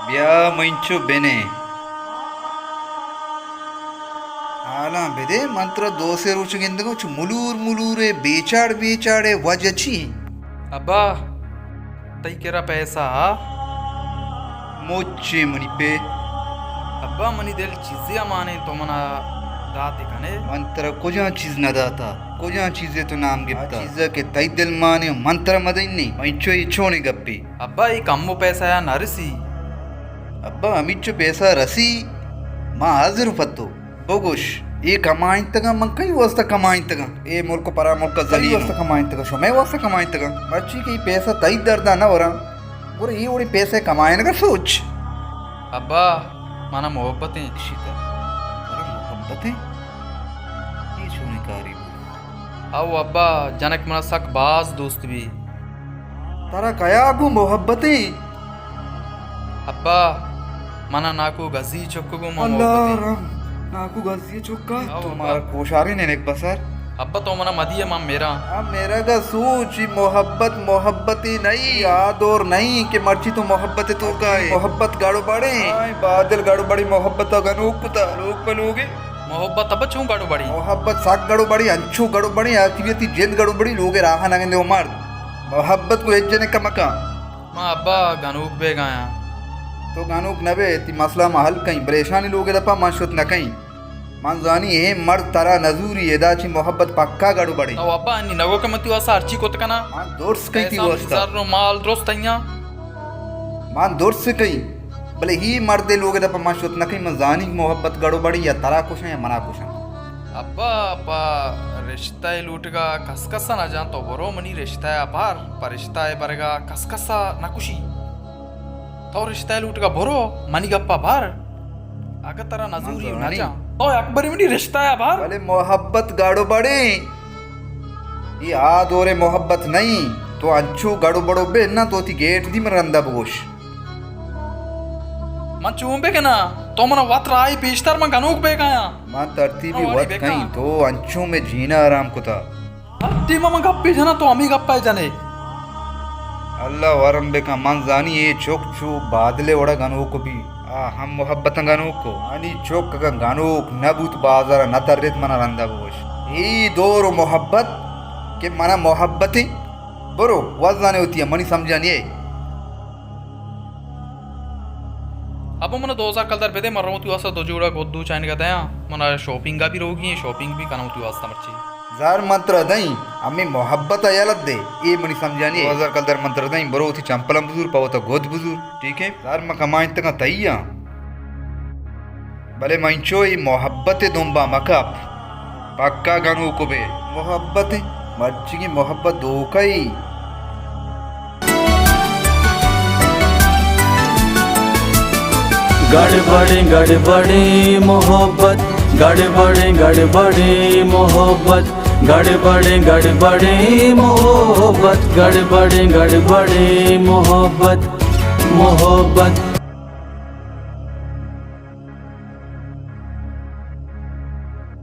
ब्या मंचो बेने आला बेदे मंत्र दोसे रुचगिंदगो चु मुलूर मुलूरे बेचाड़ बेचाड़े वजची अब्बा तई केरा पैसा मोचे मनी पे अब्बा मनी दिल चीजें माने तो मना दाते कने मंत्र कुजा चीज न दाता कुजा चीजें तो नाम गिफ्ता चीज के तई दिल माने मंत्र मदइनी मंचो इच्छोने गप्पी अब्बा ई कम्मो पैसा या नरसी अब्बा अमिच्चो पैसा रसी मां हाजिर पत्तो बोगुश ये कमाइन तगा मन कई वस्ता कमाइन तगा ए मुल्क परा मुल्क जली वस्ता कमाइन तगा शो मैं वस्ता कमाइन तगा बच्ची के पैसा तई दर्दा ना वरा और ये ओडी पैसे कमाइन का सोच अब्बा माना मोहब्बतें शिता अरे मोहब्बतें ये छोनी कारी आओ अब्बा जनक मना सक बाज दोस्त भी तारा कया गु मोहब्बतें अब्बा mana naku gazi chokku ma अल्लाह mohabbatein राम नाकू गलती चुक्का आओ तुम्हारा कोशारी ने एक बसर अब्बा तो मना मदिया मा मेरा अब मेरा का सोच मोहब्बत मोहब्बती नहीं याद और नहीं कि मर्जी तो मोहब्बत तो का है मोहब्बत गाड़ो बड़े बादल गाड़ो बड़ी मोहब्बत गनूक कुता लोग पलोगे मोहब्बत अब छू गाड़ो बड़ी मोहब्बत साग गड़ो बड़ी अंचू गड़ो बड़ी आखिरती जिंद गड़ो बड़ी लोगे राहा नगंदे उमर मोहब्बत को इज्जने का मका मां अब्बा गनूक बे गाया तो गानूक नबे ती मसला महल कहीं परेशानी लोगे दपा माशुत न कहीं मंजानी है मर्द तारा नजूरी एदाची मोहब्बत पक्का गड़ो बड़ी तो अब्बा नि नगो के मती वासा अर्ची कोत कना मान दोर्स कहीं थी पैसा वस्ता रो माल दोस्तैया मान दोर्स से कहीं भले ही मर्दे लोगे दपा माशुत न कहीं मंजानी मोहब्बत गड़ो बड़ी या तारा कुछ है या मना कुछ है अब्बा अब्बा रिश्ता है लूटगा कसकसा ना जान तो बरो मनी रिश्ता है अपार पर रिश्ता है बरगा कसकसा ना कुशी तो रिश्ता है लूटगा बरो मनी गप्पा बार अगर तारा नजूरी ना जा तो अकबर मनी रिश्ता है बार भले मोहब्बत गाड़ो बड़े ये आदोरे मोहब्बत नहीं तो अंचू गाड़ो बड़ो बे ना तो ती गेट दी मरंदा बगोश मन चूंबे के ना तो मना वत राई पेशतर मन गनूक बे गाया मान तरतीबी वत कहीं तो अंचू में जीना आराम को था ती मम गप्पे जना तो अमी गप्पा जाने अल्लाह वरम्बे का मन जानी ये चोक चू बादले वड़ा गानों को भी हम मोहब्बत गानों को अनि चोक का गानों नबूत बाजार न तरत मना रंदा बोश ये दोरो मोहब्बत के मना मोहब्बतें बरो वजाने होती है मनी समझानी है अब मन 2000 कलर पे दे मर रहा हूँ तू ऐसा दो जोड़ा गोदू चाइन का दया मना शॉपिंग का भी रोगी शॉपिंग भी करना तू वास्ता मर्ची जार मंत्र दई अम्मी मोहब्बत अयालत दे ये मनी समझानी 2000 कलर मंत्र दई बरो थी चंपलम बुजुर पावो तो गोद बुजुर ठीक है जार म कमाइन तक तैया भले मंचो ये मोहब्बत दुम्बा मकप पक्का गंगू को बे मोहब्बत मर्ची की मोहब्बत दो कई गड़बड़े मोहब्बत गड़बड़े मोहब्बत गड़बड़े मोहब्बत गड़बड़े मोहब्बत मोहब्बत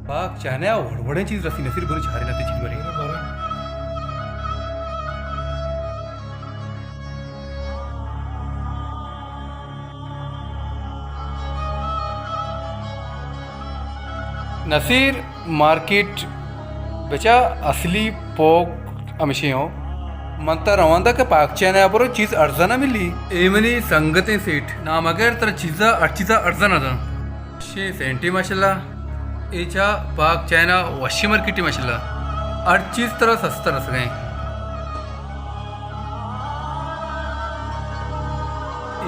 पाक चाहने वड़वड़े चीज रसी नसीर बरी छारी नते चीज बरी नसीर मार्केट बेचा असली पोक अमिशी हो मनता रवांदा के पाक चाहने बरो चीज अर्जना मिली एमनी संगते सेठ नाम अगर तर चीजा अर्चिजा अर्जना था शे सेंटी माशाल्लाह एचा पाक चाइना वशी मार्केटी माशाल्लाह हर चीज तरह सस्ता रस गए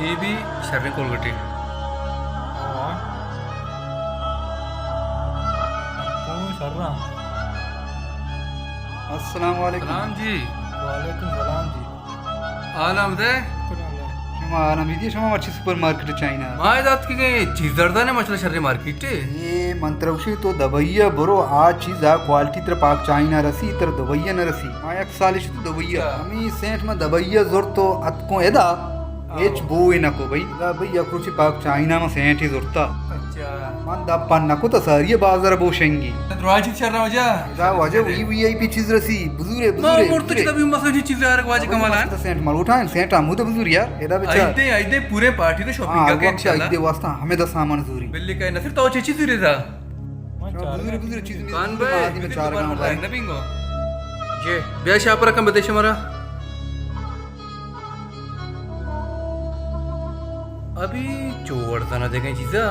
ये भी शर्रे कोलगटे अस्सलाम वालेकुम सलाम जी वालेकुम सलाम जी आलम दे शुमा आराम दीजिए शुमा अच्छी सुपर मार्केट चाइना माय दात की गए चीजरदा ने मछला शर्रे मार्केट ये मंत्रवशी तो दवैया बरो आ चीज आ क्वालिटी तर पाक चाइना रसी तर दवैया न रसी आ एक सालिश तो दवैया हमी सेठ में दवैया जोर तो अतको एदा एच बोई नको भाई दा भाई अक्रोची पाक चाइना में सेंटी जोरता अच्छा मन दप्पा नको तो सारी बाजार बोशेंगी रोज चल रहा वजा दा वजे वीआईपी चीज रसी बुजुरे मां बुजुरे मूर्त तभी मसली चीज यार वाजे कमाल है सेंट माल उठा सेंट आमू तो बुजुर यार एदा बेचा आइदे पूरे पार्टी तो शॉपिंग हां का वक्त इंशाल्लाह आइदे वास्ता हमें दा सामान जरूरी बिल्ली का नफिर तो चीज रे था बुजुरे बुजुरे चीज में कान भाई आदमी में चार गांव भाई ना पिंगो ये ब्याह शापर का बदेश हमारा अभी चोड़ता ना देखें चीजा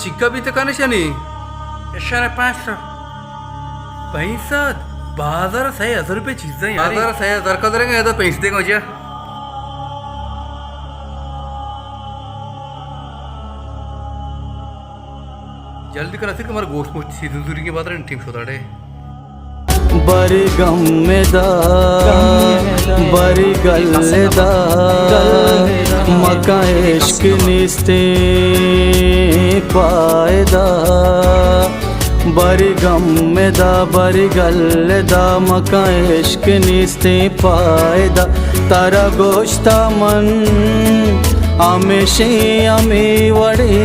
चिक्का भी तो काने शनी इशारे 500 पैसा बाजार 6,000 चीजें यार बाजार 6,000 का दरेंगे तो पैसे देंगे मुझे जल्दी करा फिर हमारा गोश्त मोश्त सीजन दूरी के बाद रन टीम शोधाड़े बरी गम्मेदा बरी गल्लेदा मका इश्क निस्ते पायदा बरी गम्मेदा बरी गल्लेदा मका इश्क निस्ते पायदा तारा गोश्ता मन आमेशे आमे वडे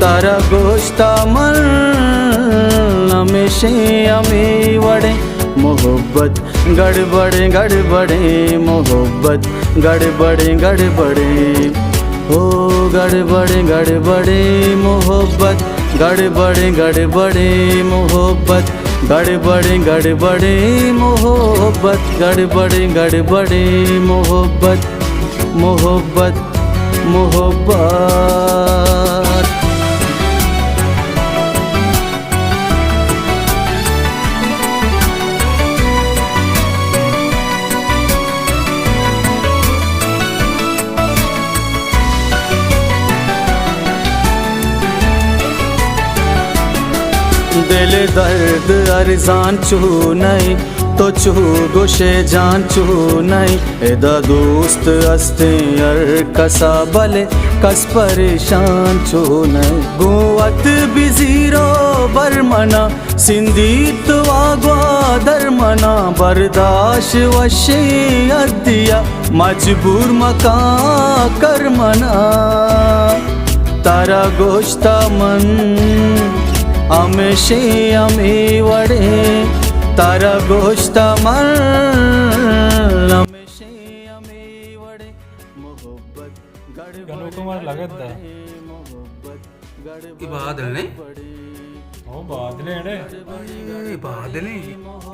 तारा गोश्ता मन हमेशे हमें वड़े मोहब्बत गड़बड़े गड़बड़े मोहब्बत गड़बड़े गड़बड़े ओ गड़बड़े गड़बड़े मोहब्बत गड़बड़े गड़बड़े मोहब्बत गड़बड़े गड़बड़े मोहब्बत गड़बड़े गड़बड़े मोहब्बत मोहब्बत मोहब्बत दिल दर्द अरजान चू नहीं तो चू गुशे जान चू नहीं एदा दोस्त अस्ते अर कसा बले कस परेशान चू नहीं गुवत भी जीरो बरमना सिंधीत वागवा दरमना बर्दाश वशे अदिया मजबूर मका करमना तारा गोश्ता मन हमेशे हमें वड़े तारा गोश्ता मन हमेशे हमें वड़े मोहब्बत गनो कुमार लगत दा ये बादल ने ओ बादले ने ये बादल ने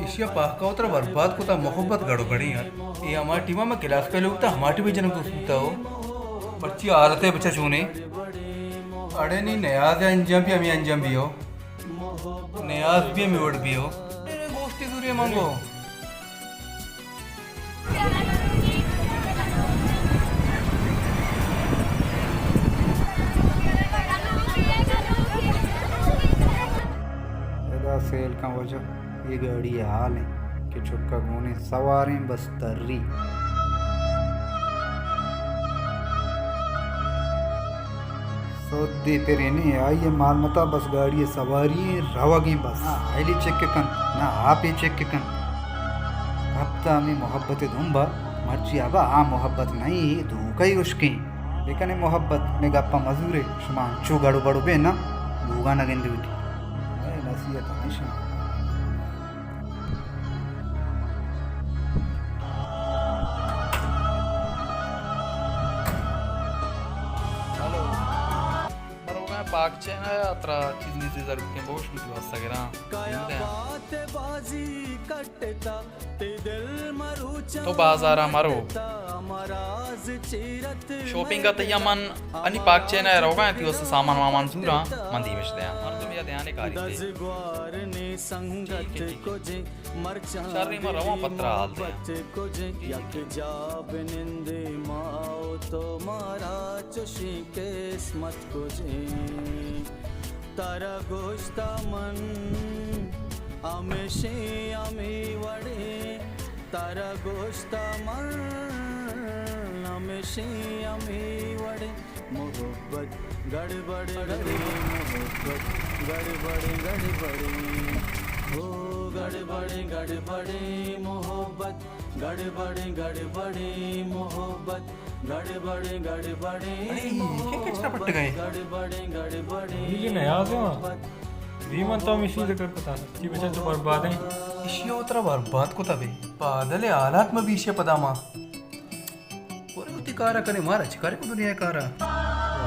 इशिया पाक का उतर बर्बाद को ता मोहब्बत गड़ो गड़ी यार ये हमारी टीम में क्लास पे लोग ता हमारी भी जन्म को सुनता हो बच्ची आरते बच्चा चुने अड़े नहीं नया से अंजाम भी हमें अंजाम भी हो नयाज भी हमें वोट भी हो गोश्ती दूरी मांगो एदा सेल का वजह ये गाड़ी हाल है कि चुक्का गोने सवारें बस तर्री सौदे पे रहने आई है माल मता बस गाड़ी सवारी रवागी बस आईली चेक के कन ना आप ही चेक के कन हफ्ता में मोहब्बत धुम्बा मर्जी आबा हाँ मोहब्बत नहीं धोखा ही उसकी लेकिन मोहब्बत में गप्पा मजूरे शुमान चो गाड़ो बड़ो बे ना धोगा ना गेंदे उठी नसीहत हमेशा पाक चेना अत्र चिजनी से जरूर के बहुत मुझे वास्ता करा तो बाजार मारो शॉपिंग का तैयार मन अनि पाक चेना रोगा थी उससे सामान वामान सूरा मंदी बेचते हैं मर तुम या ध्यान कारी थे चारी में रवा पत्रा हाल दे तो मारा चुशी किस्मत को जे तारा गोश्ता मन हमेशे हमें वड़े तारा गोश्ता मन हमेशे हमें वड़े मोहब्बत गड़बड़े गड़े मोहब्बत गड़बड़े गड़बड़े हो गड़बड़े गड़बड़े मोहब्बत गड़बड़े गड़बड़े मोहब्बत गड़बड़े गड़बड़े कितना पट्ट गए गड़बड़े गड़बड़े ये नया से శ్రీమంతం మిషన్ దగ్గర కొత్త చూపించే బర్బాద్ అని इशियोत्र बर्बाद को तबे बादले आलात में विषय पदामा और उती कारा कने मारा चिकारे को दुनिया कारा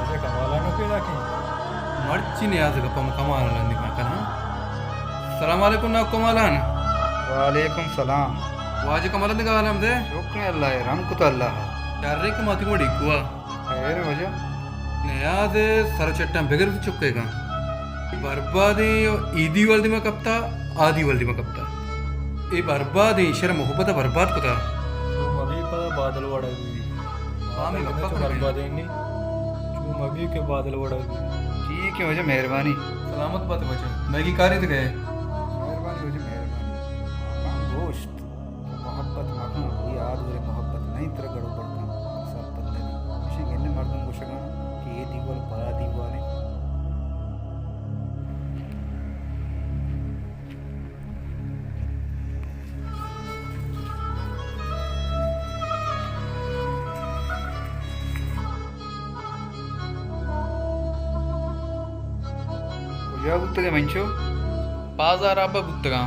అదే కావాలను పేదాకి मर्ची ने आज गपम कमालन निकल कना सलाम अलैकुम ना कमालन वालेकुम सलाम वाज कमालन निकालम दे शुक्र अल्लाह रम को तो अल्लाह डर्रे के माती को डिकुआ खैर वजह नया दे सर चट्टा बगैर चुकेगा बर्बादी ईदी वाली में कपता आदि वाली में कपता ये बर्बादी शर्म मोहब्बत बर्बाद को था మగీ పద బాధలు పడదు ఆమె గొప్ప బర్బాద్ అయింది మగీకి బాధలు పడదు ठीक है वजह मेहरबानी सलामत बात बचा मैगी कारी तो गए मेहरबानी वजह मेहरबानी दोस्त मोहब्बत माखना ये याद मेरे मोहब्बत नहीं तरह गड़ो पड़ता सब पता नहीं इसे गिनने मर्दों को शगाना कि ये दीवाल परा दीवाल है या बुत्तगे मंचो बाजार अब बुत्तगा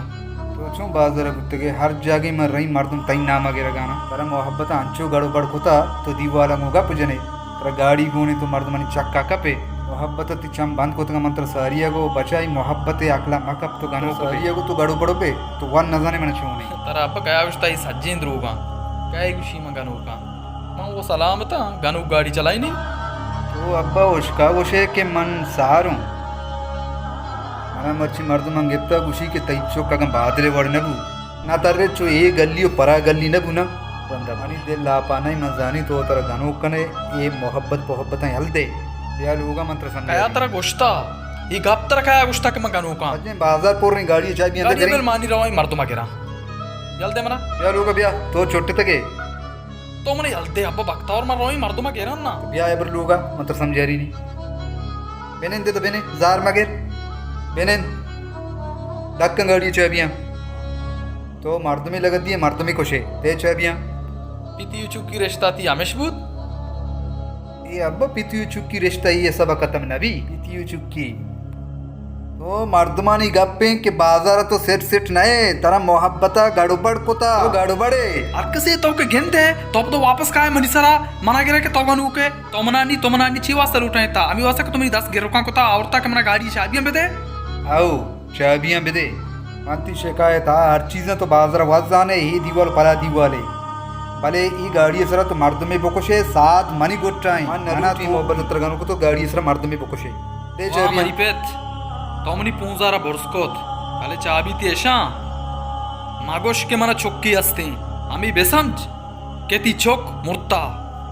तो चो बाजार बुत्तगे हर जगह में रही मर्दम तई नाम वगैरह गाना तेरा मोहब्बत अंचो गड़बड़ होता तो दीवाला मुगा पुजने तेरा गाड़ी गोने तो मर्द मनी चक्का कपे मोहब्बत तिचम बंद कोतगा मंत्र सारिया को बचाई मोहब्बत अकला मकप तो गानो सारिया को तो गड़बड़ पे तो वन नजाने मन छोने तर अब क्या विश्ता ही सज्जेंद्र होगा क्या खुशी में गनू का मैं वो सलामत गनू गाड़ी चलाई नहीं तो अब्बा उसका उसे के मन सारूं मर्ची मर्द मंगेप्ता गुशी के तैचो का बादले वड़ नबू ना तर्रे चो ए गली परा गली नबू ना बंदा मनी दिल ला पाना ही मजानी तो तर गनो कने ये मोहब्बत हल दे या लोगा मंत्र क्या समझा तरह गोश्ता ये गप तरह क्या गोश्ता के मैं गनू का अजय बाजार पोर नी गाड़ी चाय बिया गाड़ी दे बिल मानी रहा मर्द मगेरा जल्दे मना या लोगा बिया तो छोटे तके तो मैंने जल्दे अब बकता और मर रहा मर्द मगेरा ना बिया एबर लोगा मंत्र समझा रही नहीं बेनेन दे तो बेने जार मगेर बेनेन डक्कन गाड़ी चाबियां तो मर्द में लगत दिए मर्द में खुशे ते चाबियां पीती चुकी रिश्ता थी हमेशबूत ये अब्बा पितियु चुक्की रिश्ता ये सब खत्म नबी पितियु चुक्की तो मर्दमानी गप्पे के बाजार तो सेट नए तरह मोहब्बता गड़बड़ कोता तो गड़बड़े अक्क से तो के गिनते तो अब तो वापस काय मनीसरा मना गिरा के तो गनू के तो मनानी छी वास्ता लुटाए था अमी वास्ता के तुम्हें 10 गिरों का कोता औरता के मना गाड़ी चाबियां बेदे आओ चाबियां बेदे मानती शिकायत हर चीजें तो बाजार वाजाने ही दीवाल पला दीवाले भले ई गाड़ी सरा तो मर्द में बोकोशे साथ मनी गोट्टाई नना ती मोहब्बत तरगनो को तो गाड़ी सरा मर्द में बोकोशे दे मनी चाबियां पेत तो मनी पूंजारा बोर्सकोत भले चाबी ती ऐशा मागोश के मना चोक्की असते अमी बेसमझ के ती चोक मुर्ता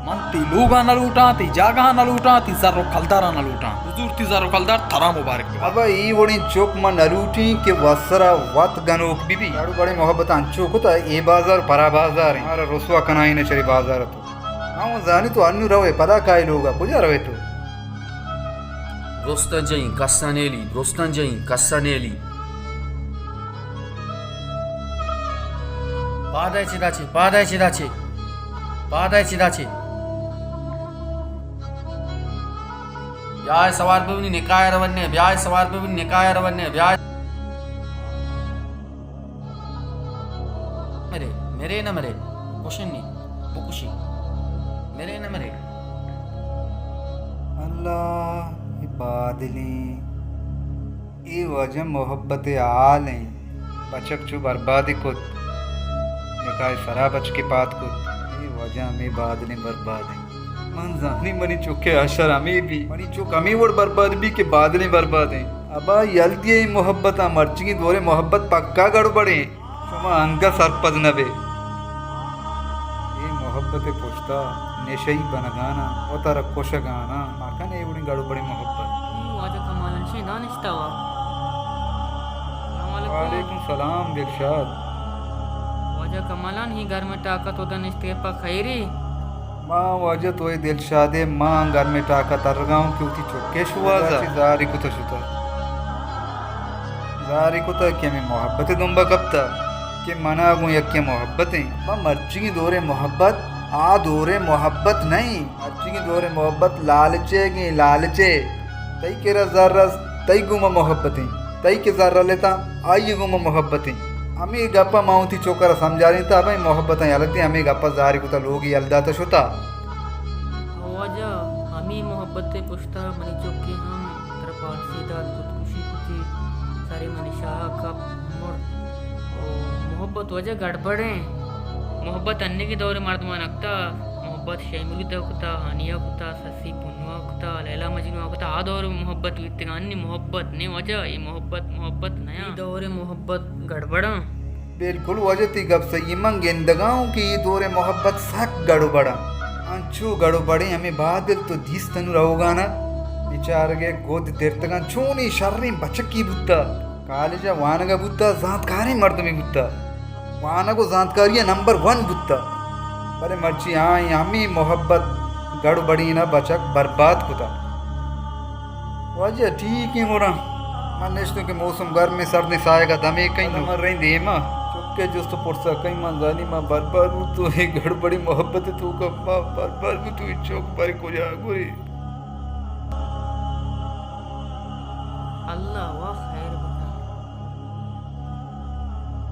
मनती लूगा न लूटा ती जागा न लूटा ती जरो खलदारा न लूटा हुजूर ती जरो खलदार थरा मुबारक अब ई वोड़ी चोक मन नरूटी के वसरा वत गनोक बीबी याडू बड़े मोहब्बत अंचो को ता ए बाजार परा बाजार है मारा रसवा कनाई ने चरी बाजार तो हां जानी तो अन्नु रवे पदा काय लोगा पुजा रवे तो Rostanjayın Kastaneli, Rostanjayın Kastaneli. Padaj Chidachi. Vyay sawar pe bini nikaya ravanne, vyay sawar pe bini nikaya ravanne, vyay. Mere na mere, Kushinni, Bukushi. Mere na mere. अल्लाह ये बादली ये वजह मोहब्बत आल हैं बचक चु बर्बादी को निकाय सरा बच के पात को ये वजह में बादली बर्बाद हैं मन जानी मनी चुके अशर हमें भी मनी चुक हमें वोड़ बर्बाद भी के बादली बर्बाद हैं अबा यल्दी ये मोहब्बत मर्ची की दोरे मोहब्बत पक्का गड़बड़े शुमा अंगा सरपद नबे ये मोहब्बत पूछता नेशई बनगाना होता रखोश गाना माखन एवढी गडबडी मोहब्बत वाजह कमालन से दानिश्ता हुआ वालेकुम सलाम दिलशाद वाजह कमालन ही घर में ताकत होता निश्ते पा खैरी मां वजह तो दिलशादे मां घर में टाका तरगांव की उठी चुके शुआ जारी को तो शुता जारी को था कि हमें मोहब्बत दुम्बा कब था कि मना गो यक्के मोहब्बतें मर्ची की दौरे मोहब्बत आ दौरे मोहब्बत नहीं मर्ची की दौरे मोहब्बत लालचे की लालचे तई के जर्रा तई गुमा मोहब्बतें तई के जर्रा लेता आई गुमा मोहब्बतें हमें गप्पा माउंती चोकर समझा रही था भाई मोहब्बतें अलग थी हमें गप्पा जारी को था लोग ही अलदा तो शुता वजह हमी मोहब्बत पुछता मनी चौकी हम तरपाल सीधा खुदकुशी कुची सारी मनीषा कब मुड़ मोहब्बत वजह गड़बड़े मोहब्बत अन्य के दौरे मर्द मानकता मोहब्बत शैमुली दवकता हानिया कुता ससी पुनवा कुता लैला मजनू कुता आ दौरे मोहब्बत वित्तगानी मोहब्बत ने वजह ये मोहब्बत नया दौरे मोहब्बत गड़बड़ा बिल्कुल वजह थी गप से ये मंगेंदगाओं की दौरे मोहब्बत सक गड़बड़ा अंचू गड़बड़े हमें बादल तो धीस तनु रहोगा ना विचार के गोद देर तक छोनी शर्री बचकी बुत्ता कालेजा वानगा बुत्ता जातकारी मर्द में बुत्ता वाना को जानकारी है नंबर 1 बुत्ता अरे मर्ची हाँ हमी मोहब्बत गड़बड़ी ना बचक बर्बाद कुता वजह ठीक ही हो रहा मनेशनों के मौसम गर्म में सर्दी साएगा दमे कहीं मर रही दे माँ चुपके जुस्त पुरसा कहीं मां जानी माँ बर्बाद हूँ तो ही गड़बड़ी मोहब्बत तू का माँ बर्बाद हूँ तू चौक पर को जा गुरी अल्लाह वाह खैर